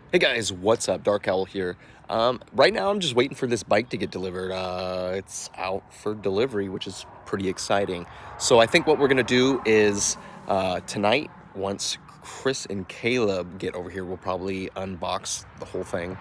Hey guys, what's up? Dark Owl here. Right now I'm just waiting for this bike to get delivered. It's out for delivery, which is pretty exciting. So I think what we're gonna do is tonight, once Chris and Caleb get over here, we'll probably unbox the whole thing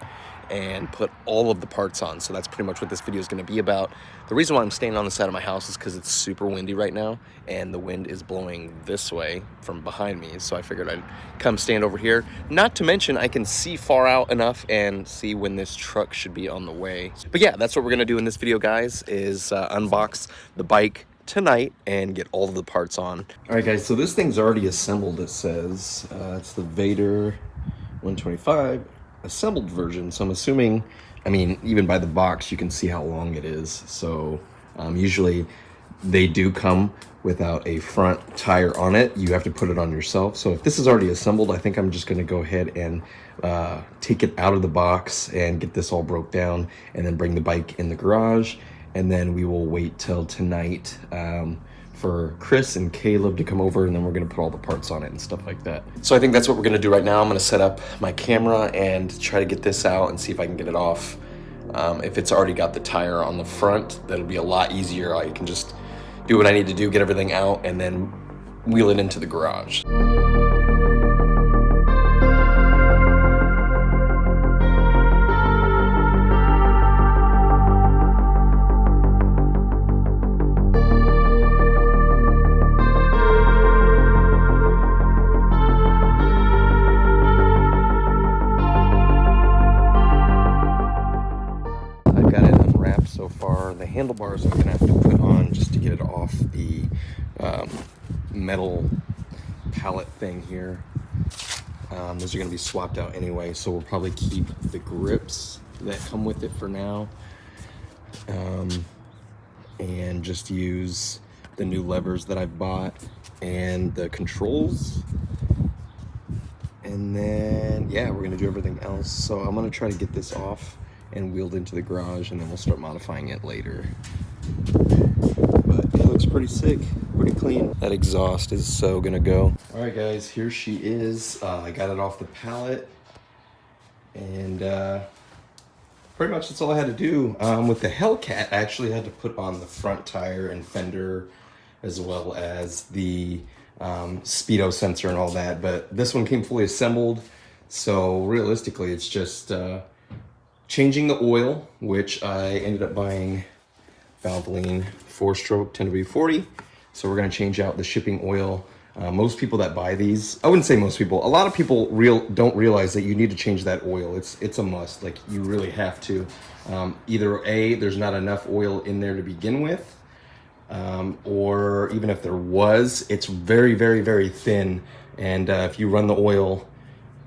and put all of the parts on. So that's pretty much what this video is going to be about. The reason why I'm staying on the side of my house is because it's super windy right now and the wind is blowing this way from behind me. So I figured I'd come stand over here. Not to mention I can see far out enough and see when this truck should be on the way. But yeah, that's what we're going to do in this video, guys, is unbox the bike tonight and get all of the parts on. All right, guys, so this thing's already assembled. It says it's the Vader 125 assembled version, so I'm assuming, I mean, even by the box you can see how long it is. So usually they do come without a front tire on it. You have to put it on yourself. So if this is already assembled, I think I'm just going to go ahead and take it out of the box and get this all broke down and then bring the bike in the garage, and then we will wait till tonight for Chris and Caleb to come over, and then we're gonna put all the parts on it and stuff like that. So I think that's what we're gonna do right now. I'm gonna set up my camera and try to get this out and see if I can get it off. If it's already got the tire on the front, that'll be a lot easier. I can just do what I need to do, get everything out, and then wheel it into the garage. So far, the handlebars I'm gonna have to put on just to get it off the metal pallet thing here. Those are gonna be swapped out anyway, so we'll probably keep the grips that come with it for now, and just use the new levers that I've bought and the controls. And then, yeah, we're gonna do everything else. So I'm gonna try to get this off and wheeled into the garage, and then we'll start modifying it later. But it looks pretty sick, pretty clean. That exhaust is so gonna go. All right, guys, here she is. I got it off the pallet, and pretty much that's all I had to do. With the Hellcat, I actually had to put on the front tire and fender, as well as the speedo sensor and all that. But this one came fully assembled, so realistically, it's just changing the oil, which I ended up buying Valvoline 4-stroke 10W40. So we're gonna change out the shipping oil. Most people that buy these, I wouldn't say most people, a lot of people don't realize that you need to change that oil. It's a must, like you really have to. Either A, there's not enough oil in there to begin with, or even if there was, it's very, very, very thin. And if you run the oil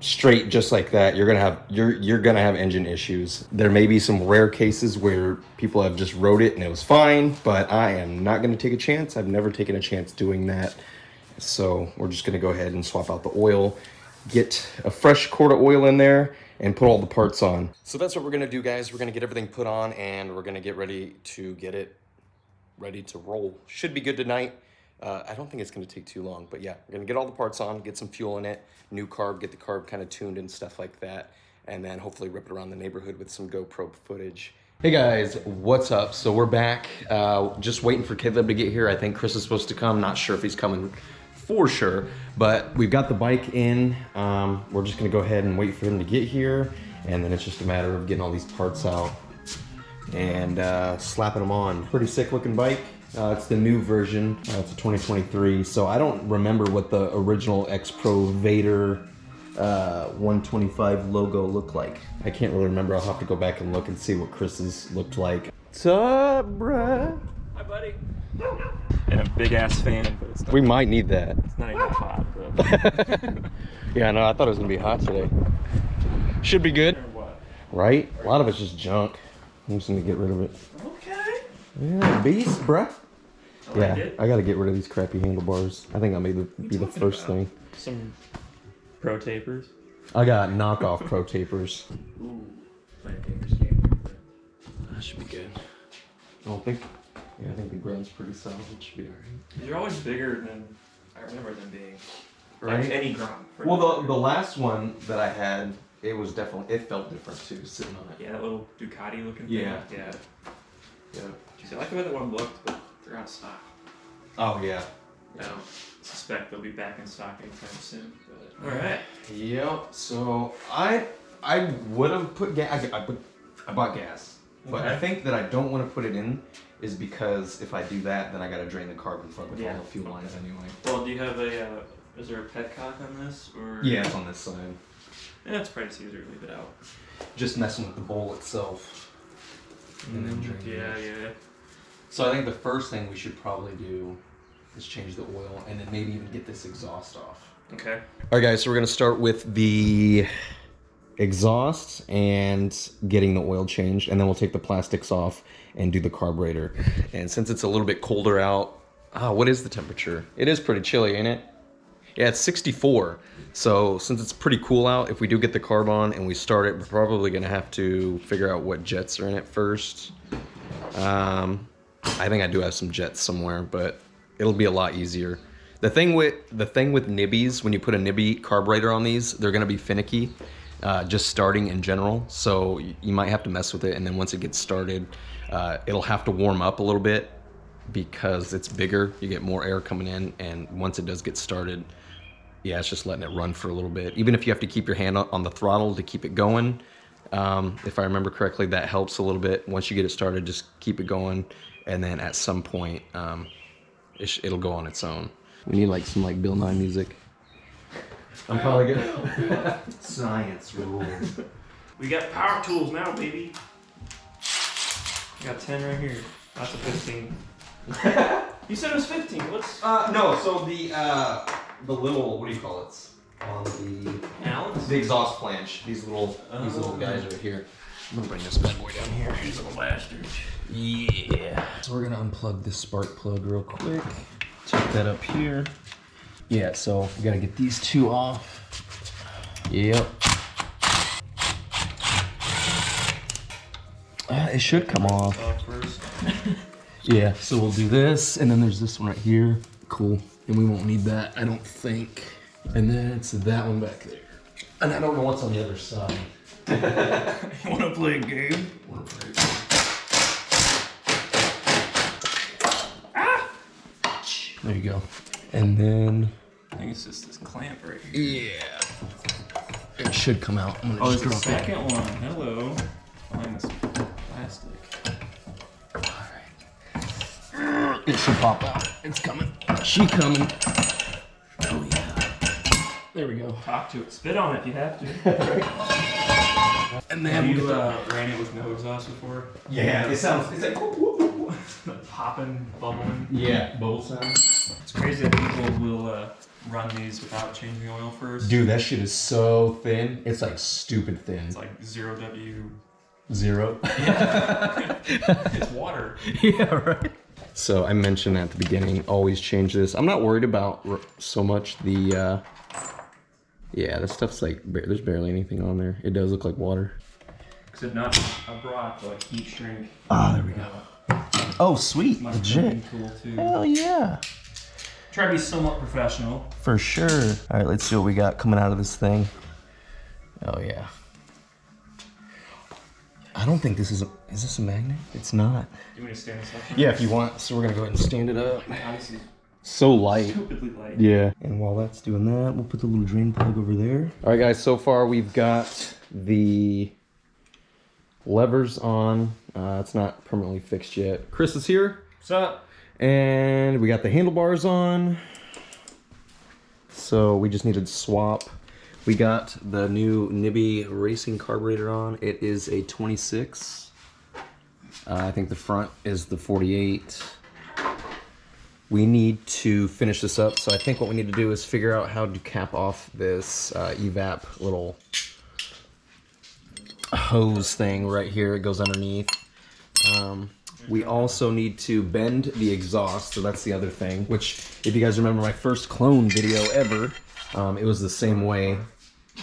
straight just like that, you're gonna have engine issues. There may be some rare cases where people have just rode it and it was fine, but I am not gonna take a chance. I've never taken a chance doing that. So we're just gonna go ahead and swap out the oil, get a fresh quart of oil in there, and put all the parts on. So that's what we're gonna do, guys. We're gonna get everything put on and we're gonna get ready to get it ready to roll. Should be good tonight. I don't think it's going to take too long, but yeah, we're going to get all the parts on, get some fuel in it, new carb, get the carb kind of tuned and stuff like that, and then hopefully rip it around the neighborhood with some GoPro footage. Hey guys, what's up? So we're back, just waiting for Caleb to get here. I think Chris is supposed to come, not sure if he's coming for sure, but we've got the bike in. We're just going to go ahead and wait for him to get here, and then it's just a matter of getting all these parts out and slapping them on. Pretty sick looking bike. It's the new version. It's a 2023, so I don't remember what the original X-Pro Vader 125 logo looked like. I can't really remember. I'll have to go back and look and see what Chris's looked like. What's up, bruh? Hi, buddy. And a big-ass fan, but it's not, we might need that. It's not even hot, though. Yeah, no, I thought it was going to be hot today. Should be good. Right? A lot of it's just junk. I'm just going to get rid of it. Okay. Yeah, beast, bruh. Like yeah, I gotta get rid of these crappy handlebars. I think that may be the first thing. Some pro tapers. I got knockoff pro tapers. Ooh, my fingers came. That should be good. I don't think. Yeah, I think the ground's pretty solid. It should be alright. They're always bigger than I remember them being. Right? Like any Grom. Well, the last one that I had, it was definitely, it felt different too, sitting on it. Yeah, that little Ducati looking Yeah. thing. Yeah. Yeah. Geez, I like the way that one looked, but they're out of stock. Oh, yeah. I don't suspect they'll be back in stock anytime soon. But all right. Yep. So I would have put gas. I bought gas, but I think that I don't want to put it in is because if I do that, then I got to drain the carbon plug with all the fuel lines anyway. Well, do you have a? Is there a petcock on this or? Yeah, it's on this side. Yeah, it's probably just easier to leave it out. Just messing with the bowl itself. And then drain it. Yeah. So I think the first thing we should probably do is change the oil and then maybe even get this exhaust off. Okay. All right, guys, so we're gonna start with the exhaust and getting the oil changed, and then we'll take the plastics off and do the carburetor. And since it's a little bit colder out, what is the temperature? It is pretty chilly, ain't it? Yeah, it's 64. So since it's pretty cool out, if we do get the carb on and we start it, we're probably gonna have to figure out what jets are in it first. I think I do have some jets somewhere, but it'll be a lot easier. The thing with nibbies, when you put a nibby carburetor on these, they're gonna be finicky, just starting in general. So you might have to mess with it, and then once it gets started, it'll have to warm up a little bit because it's bigger. You get more air coming in, and once it does get started, yeah, it's just letting it run for a little bit. Even if you have to keep your hand on the throttle to keep it going, if I remember correctly, that helps a little bit. Once you get it started, just keep it going, and then at some point, it'll go on its own. We need like some Bill Nye music. I'm probably good. Science rules. We got power tools now, baby. I got 10 right here. That's a 15. You said it was 15. What's? No. So the little, what do you call it? On Allen's? the exhaust flange. These little guys right here. I'm gonna bring this bad boy down here. These little bastards. Yeah. So we're gonna unplug this spark plug real quick. Take that up here. Yeah, so we gotta get these two off. Yep. It should come off. First. Yeah, so we'll do this, and then there's this one right here. Cool. And we won't need that, I don't think. And then it's that one back there. And I don't know what's on the other side. You wanna play a game? There you go. And then... I think it's just this clamp right here. yeah. It should come out. I'm gonna Oh, just there's a drop it. second one. Hello. Find this plastic. Alright. It should pop out. It's coming. She coming. Oh yeah. There we go. Talk to it. Spit on it if you have to. And Have then you ran it with no exhaust before? yeah, it's like whoop, whoop, whoop. Popping, bubbling. Yeah, bubble sound. It's crazy that people will run these without changing the oil first. Dude, that shit is so thin. It's like stupid thin. It's like 0W. Zero. It's water. Yeah, right. So I mentioned at the beginning, always change this. I'm not worried about so much the, yeah, this stuff's like, there's barely anything on there. It does look like water. Except not, I brought like heat shrink. Ah, there we go. Oh, sweet. My Legit. cleaning tool too. Hell yeah. Try to be somewhat professional. For sure. All right, let's see what we got coming out of this thing. Oh yeah. I don't think this is this a magnet? It's not. Do you want me to stand this up? Yeah, if you want. So we're gonna go ahead and stand it up. God, this is So light. stupidly light. Yeah. And while that's doing that, we'll put the little drain plug over there. All right, guys, so far we've got the levers on. It's not permanently fixed yet. Chris is here. What's up? And we got the handlebars on. So we just needed to swap. We got the new Nibby racing carburetor on. It is a 26. I think the front is the 48. We need to finish this up. So I think what we need to do is figure out how to cap off this evap little hose thing right here. It goes underneath. We also need to bend the exhaust, so that's the other thing, which, if you guys remember my first clone video ever, it was the same way.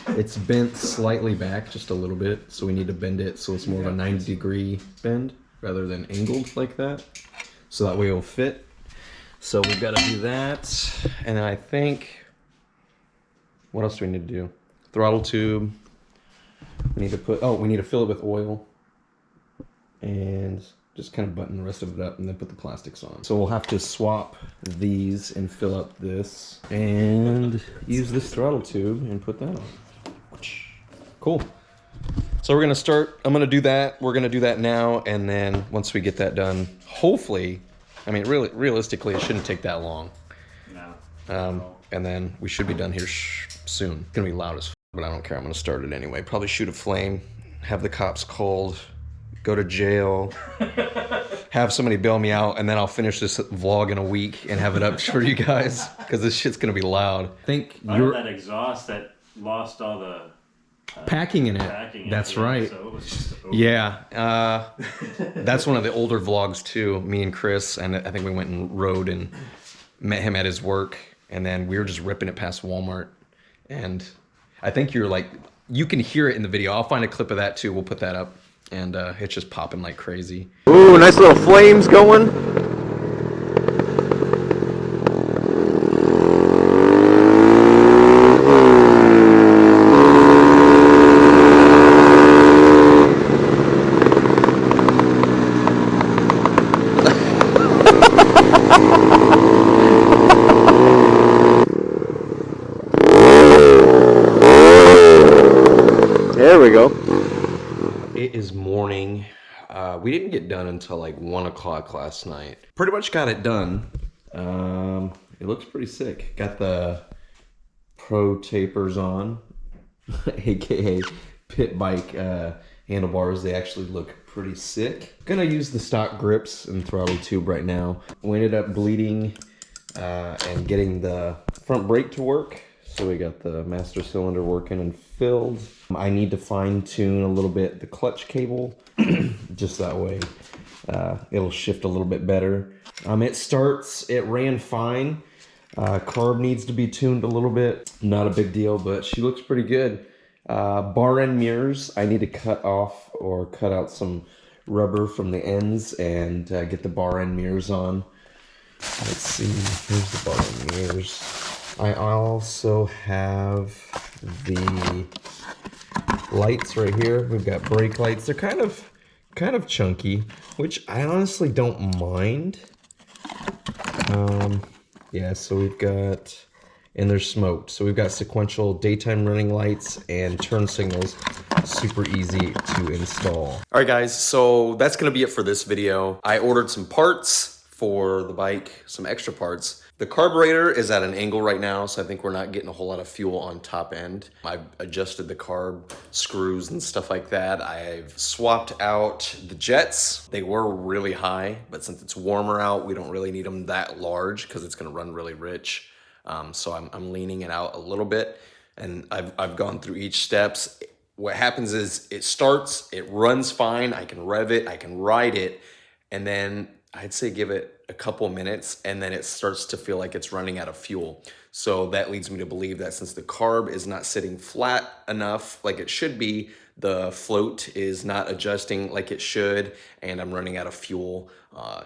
It's bent slightly back, just a little bit, so we need to bend it so it's more of a 90-degree bend rather than angled like that, so that way it'll fit. So we've got to do that, and then I think, what else do we need to do? Throttle tube, We need to fill it with oil and just kind of button the rest of it up and then put the plastics on. So we'll have to swap these and fill up this and use this throttle tube and put that on. Cool. So we're gonna start, I'm gonna do that. We're gonna do that now, and then once we get that done, hopefully, I mean, really, realistically, it shouldn't take that long. No. And then we should be done here soon. It's gonna be loud as f, but I don't care. I'm gonna start it anyway. Probably shoot a flame, have the cops called, go to jail, have somebody bail me out, and then I'll finish this vlog in a week and have it up for you guys, because this shit's gonna be loud. I think you're that exhaust that lost all the packing in it. That's right. So it was just yeah. That's one of the older vlogs too. Me and Chris, and I think we went and rode and met him at his work, and then we were just ripping it past Walmart. And I think you're like, you can hear it in the video. I'll find a clip of that too. We'll put that up, and it's just popping like crazy. Ooh, nice little flames going. There we go. It is morning. We didn't get done until like 1 o'clock last night. Pretty much got it done. It looks pretty sick. Got the pro tapers on, aka pit bike handlebars. They actually look pretty sick. Gonna use the stock grips and throttle tube right now. We ended up bleeding and getting the front brake to work. So we got the master cylinder working and filled. I need to fine tune a little bit the clutch cable, just that way it'll shift a little bit better. It ran fine. Carb needs to be tuned a little bit. Not a big deal, but she looks pretty good. Bar end mirrors, I need to cut out some rubber from the ends and get the bar end mirrors on. Let's see, here's the bar end mirrors. I also have the lights right here. We've got brake lights. They're kind of chunky, which I honestly don't mind. Yeah, so we've got, and they're smoked. So we've got sequential daytime running lights and turn signals. Super easy to install. All right, guys, so that's gonna be it for this video. I ordered some parts for the bike, some extra parts. The carburetor is at an angle right now, so I think we're not getting a whole lot of fuel on top end. I've adjusted the carb screws and stuff like that. I've swapped out the jets. They were really high, but since it's warmer out, we don't really need them that large because it's gonna run really rich. So I'm leaning it out a little bit, and I've gone through each steps. What happens is it starts, it runs fine, I can rev it, I can ride it, and then I'd say give it a couple minutes and then it starts to feel like it's running out of fuel. So that leads me to believe that since the carb is not sitting flat enough like it should be, the float is not adjusting like it should, and I'm running out of fuel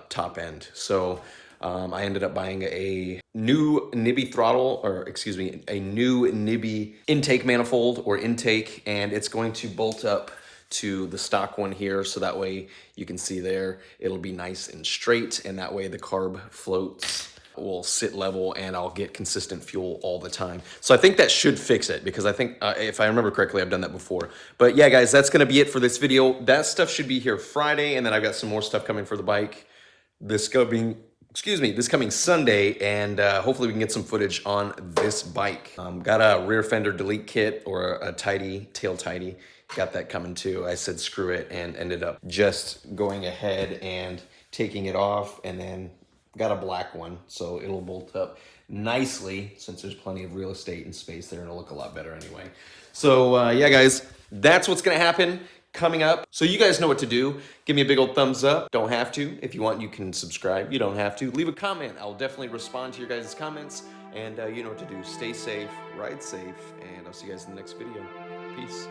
top end. So I ended up buying a new Nibby throttle, or excuse me, a new Nibby intake manifold or intake, and it's going to bolt up to the stock one here, so that way you can see there it'll be nice and straight, and that way the carb floats will sit level and I'll get consistent fuel all the time. So I think that should fix it, because I think if I remember correctly, I've done that before. But yeah, guys, that's gonna be it for this video. That stuff should be here Friday, and then I've got some more stuff coming for the bike this coming Sunday, and hopefully we can get some footage on this bike. Got a rear fender delete kit, or a tail tidy. Got that coming too. I said screw it and ended up just going ahead and taking it off, and then got a black one, so it'll bolt up nicely since there's plenty of real estate and space there, and it'll look a lot better anyway. So yeah, guys, that's what's gonna happen coming up. So you guys know what to do. Give me a big old thumbs up. Don't have to. If you want, you can subscribe. You don't have to. Leave a comment. I'll definitely respond to your guys' comments, and you know what to do. Stay safe, ride safe, and I'll see you guys in the next video. Peace.